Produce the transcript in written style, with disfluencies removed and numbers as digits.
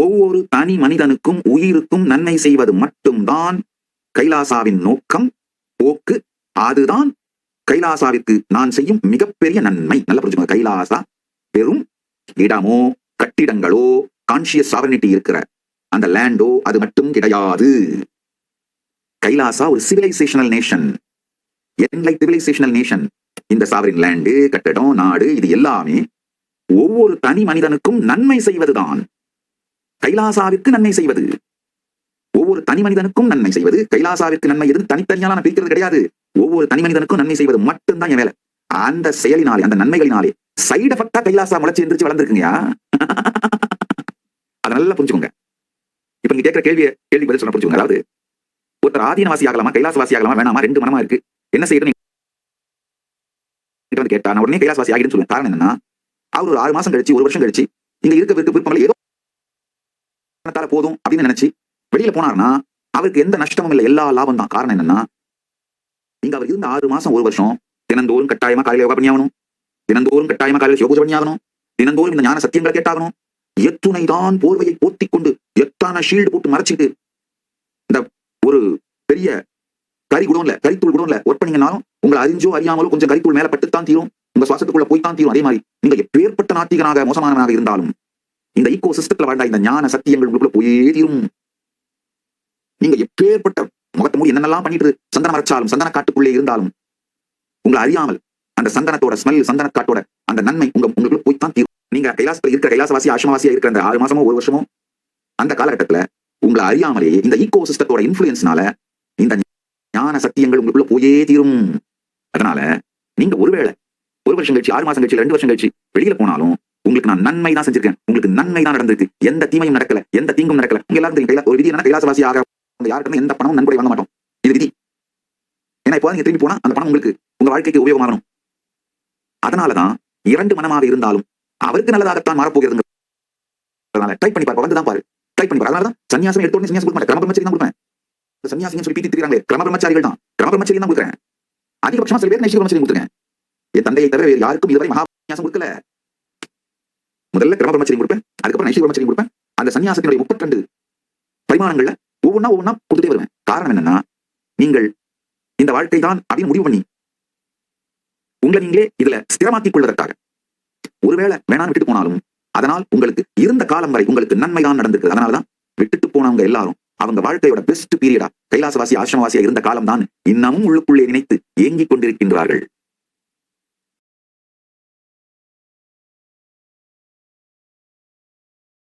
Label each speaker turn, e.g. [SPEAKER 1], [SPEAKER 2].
[SPEAKER 1] ஒவ்வொரு தனி மனிதனுக்கும் உயிருக்கும் நன்மை செய்வது மட்டும்தான் கைலாசாவின் நோக்கம், போக்கு. அதுதான் கைலாசாவிற்கு நான் செய்யும் மிகப்பெரிய நன்மை. நல்லா புரிஞ்சுக்கோங்க. கைலாசா வெறும் இடமோ கட்டிடங்களோ கான்சியஸ் சாவர்னிட்டி இருக்கிற அந்த லேண்டோ அது மட்டும் கிடையாது. கைலாசா ஒரு சிவிலைசேஷனல் நேஷன், என்லைட் சிவிலைசேஷனல் நேஷன். இந்த சாவரின் லேண்டு, கட்டடம், நாடு, இது எல்லாமே ஒவ்வொரு தனி மனிதனுக்கும் நன்மை செய்வதுதான். கைலாசாவிற்கு நன்மை செய்வது, ஒவ்வொரு தனி மனிதனுக்கும் நன்மை செய்வது. கைலாசாவிற்கு நன்மை எது தனித்தனியா நான் பிரிக்கிறது கிடையாது. ஒவ்வொரு தனி மனிதனுக்கும் நன்மை செய்வது மட்டும்தான் என் வேலை. அந்த செயலினாலே, அந்த நன்மைகளினாலே சைடு எஃபெக்டா கைலாசா முளைச்சு எந்திரிச்சு வளர்ந்துருக்குங்கயா. அதை நல்லா புரிஞ்சுக்கோங்க. இப்ப நீங்க கேட்கிற கேள்வி பதில் சொன்ன புரிஞ்சுக்கோங்க. அதாவது ஒருத்தர் ஆதீனவாசி ஆகலாமா கைலாசவாசி ஆகலாமா வேணாமா, ரெண்டு மனமா இருக்கு, என்ன செய்யணும் கேட்டா நான் உடனே கைலாசவாசி ஆகிடுன்னு சொல்லுவேன். காரணம் என்னன்னா, அவர் ஒரு 6 மாசம் கழிச்சு 1 வருஷம் கழிச்சு இங்க இருக்க விருப்பம் ஏதோ போதும் அப்படின்னு நினைச்சு வெளியில போனார்னா அவருக்கு எந்த நஷ்டமும் இல்லை, எல்லா லாபம் தான். காரணம் என்னன்னா, இங்க அவர் இருந்த 6 மாசம் 1 வருஷம் தினந்தோறும் கட்டாயமா காலையில யோகா பண்ணி ஆகணும், தினந்தோறும் கட்டாயமா காலையில யோகா பண்ணி ஆகணும், தினந்தோறும் இந்த ஞான சத்தியங்களை கேட்டாகணும். எத்துணைதான் போர்வையை போத்திக் கொண்டு எத்தான ஷீல்டு போட்டு மறைச்சிட்டு இந்த ஒரு பெரிய கரித்தூள் குடோன்ல ஒர்க் பண்ணீங்கன்னாலும் உங்களை அறிஞ்சோ அறியாமலோ கொஞ்சம் கரித்தூள் மேல பட்டுத்தான் தீரும், உங்க சுவாசத்துக்குள்ள போய்த்தான் தீரும். அதே மாதிரி நீங்க எப்பேற்பட்ட நாத்திகனாக மோசமானவனாக இருந்தாலும் இந்த ஈகோ சிஸ்டத்துல வாழ்ந்த இந்த ஞான சத்தியங்கள் உங்களுக்குள்ள போயே தீரும். நீங்க எப்பேற்பட்ட முகத்தை மூடி என்னென்னலாம் பண்ணிட்டு சந்தனம் அரைச்சாலும் சந்தன காட்டுக்குள்ளே இருந்தாலும் உங்களை அறியாமல் அந்த சந்தனத்தோட ஸ்மெல், சந்தன காட்டோட அந்த நன்மை உங்களுக்குள்ள போய்த்தான் தீரும். நீங்க கைலாசத்துல இருக்கிற கைலாசவாசி ஆசிரமவாசியா இருக்கிற அந்த 6 மாசமோ 1 வருஷமோ அந்த காலகட்டத்துல உங்களை அறியாமலேயே இந்த ஈகோ சிஸ்டத்தோட இன்ஃபுளுயன்ஸ்னால இந்த ஞான சத்தியங்கள் உங்களுக்குள்ள போயே தீரும். அதனால நீங்க ஒருவேளை 1 வருஷம் கழிச்சு 6 மாசம் கழிச்சு 2 வருஷம் கழிச்சு வெளியில போனாலும் உங்களுக்கு நான் நன்மை தான் செஞ்சிருக்கேன், உங்களுக்கு நன்மை தான் நடந்திருக்கு, எந்த தீமையும் நடக்கல, எந்த தீங்கும் நடக்கல. உங்க எல்லாரும் தெரியும் ஒரு விதி என்ன, கைலாசவாசி ஆக யாருக்கும் எந்த பணமும் நன்கொடை வாங்க மாட்டோம், இது விதி. ஏன்னா இப்போ நீங்க திரும்பி போனா அந்த பணம் உங்களுக்கு உங்க வாழ்க்கைக்கு உபயோகமாகணும். அதனாலதான் 2 மனமாக இருந்தாலும் அவருக்கு நல்லதாகத்தான் மாறப்போகிறது. ட்ரை பண்ணி பாரு, வந்துதான் பாரு, ட்ரை பண்ணி பாரு. அதனாலதான் சன்னியாசம் எடுத்த உடனே சன்னியாசம் கொடுக்க மாட்டேன், கிரமபிரம்மச்சரி தான் கொடுப்பேன். சன்னியாசின்னு சொல்லி பீத்தி திரிகிறாங்களே கிரமபிரம்மச்சாரிகள் தான், கிரமபிரம்மச்சரி தான் கொடுக்குறேன். அதிகபட்சமா சில பேர் நைஷிக பிரம்மச்சரி கொடுத்துருக்கேன். என் தந்தையை தவிர வேறு யாருக்கும் இதுவரை மகாசன்யாசம் கொடுக்கல. முதல்ல கிரமபிரம்மச்சரி கொடுப்பேன், அதுக்கப்புறம் நைஷிக பிரம்மச்சரி கொடுப்பேன். அந்த சன்னியாசத்தினுடைய 32 பரிமாணங்கள்ல ஒவ்வொன்னா கொடுத்துட்டே வருவேன். காரணம் என்னன்னா, நீங்கள் இந்த வாழ்க்கை தான் அப்படின்னு முடிவு பண்ணி உங்களை நீங்களே இதுல ஸ்திரமாக்கிக் கொள்வதற்காக ஒருவேளை வேணான்னு விட்டுட்டு போனாலும் அதனால் உங்களுக்கு இருந்த காலம் வரை உங்களுக்கு நன்மைதான் நடந்திருக்கு. அதனாலதான் விட்டுட்டு போனவங்க எல்லாரும் அவங்க வாழ்க்கையோட பெஸ்ட் பீரியடா கைலாசவாசி ஆசிரமவாசியா இருந்த காலம் தான் இன்னமும் உள்ளுக்குள்ளே நினைத்து ஏங்கிக் கொண்டிருக்கின்றார்கள்.